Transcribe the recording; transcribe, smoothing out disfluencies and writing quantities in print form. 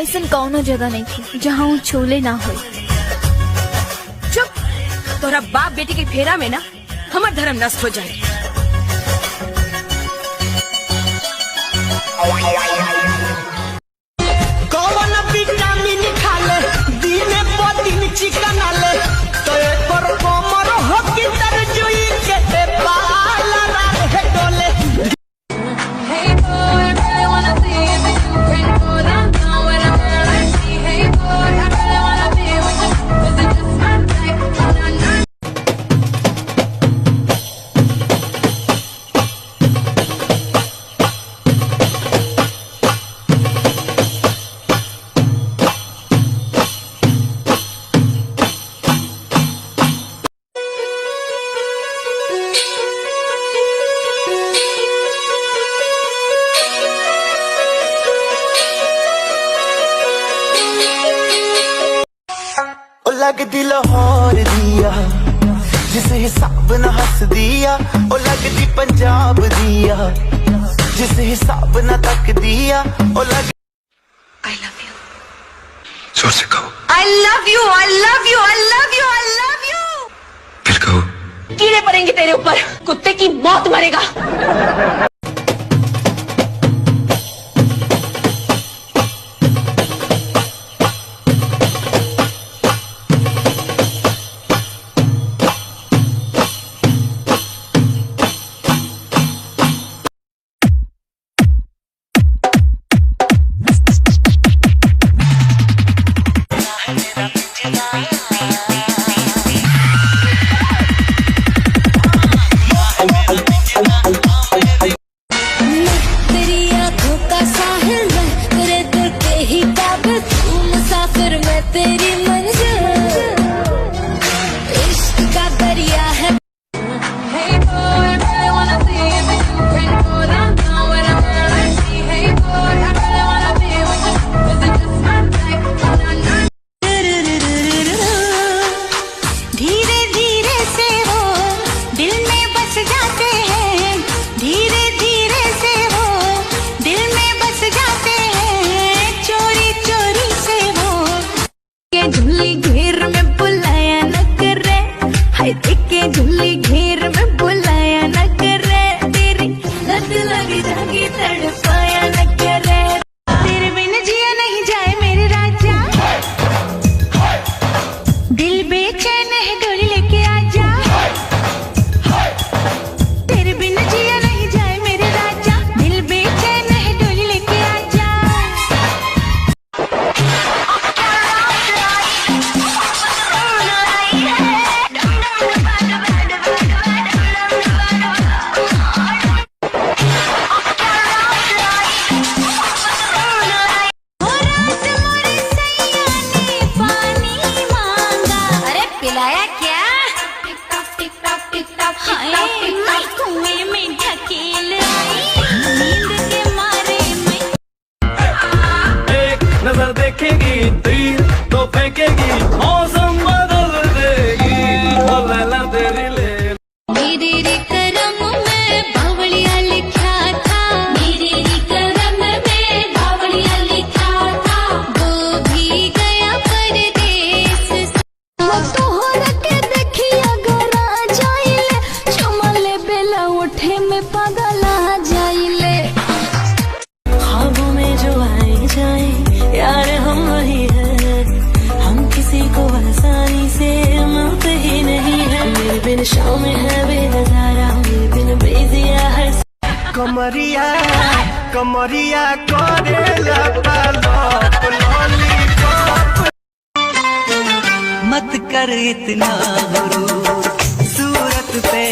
ऐसा कौनो जगह नहीं थी जहाँ वो छोले ना हो। चुप, तोरा बाप बेटी के फेरा में ना हमार धर्म नष्ट हो जाए। कौन विटामिन खाले दिन पर दिन चिकन आले तो एकर कमर हो कि तरजुई के बाल रहे डोले। Hey boy, I really wanna see if you can go down when I'm like me. Hey boy, I really wanna be with you. Is it just my type? Nah. लगदी लाहौर दिया जिस हिसाब न हस दिया, ओ लगदी पंजाब दिया जिस हिसाब न तक दिया, ओ लग I love you. जोर से कहो। I love you, I love you, I love you, I love you. फिर कहो। कीड़े पड़ेंगे तेरे ऊपर, कुत्ते की मौत मरेगा। तेरी मंजिल इश्क का दरिया है। Hey boy, I really wanna see if you can go down when I'm like me. Hey boy, I really wanna be with you. Is it just my type? Nah. धीरे धीरे से वो दिल में बस जाते हैं, धीरे धीरे से वो दिल में बस जाते हैं, चोरी चोरी से वो के झुल्ली घेर में बुलाया न करे, हाय के झुल्ली घेर में बुलाया न करे, तेरी लत लगी जागी तड़पाया न करे, तेरे बिन जिया नहीं जाए मेरे राजा, दिल बेचैन है डोली लेके आजा, तेरे बिन जिया नहीं जाए मेरे राजा, दिल बेचैन है डोली लेके आजा। पिलाया क्या? Tick tock tick tock tick tock tick tock कुएं में ढकेल आई, नींद के मारे मैं। एक नजर देखेगी तीर तो फेंकेगी, मौसम बदल देगी, ओ लैला तेरी ले। मेरे रे करम में बावड़िया लिखा था, मेरे रे करम में बावड़िया लिखा था, वो भी गया परदेस। उठे में पागल आ जाइले, ख्वाबों में जो आए जाए यार हम वही है, हम किसी को आसानी से मिलते ही नहीं है, मेरे बिन शाम है बेनजारा, मेरे बिन बेजिया है। कमरिया कमरिया करेला पालप लॉलीपॉप, मत कर इतना गुरूर सूरत पे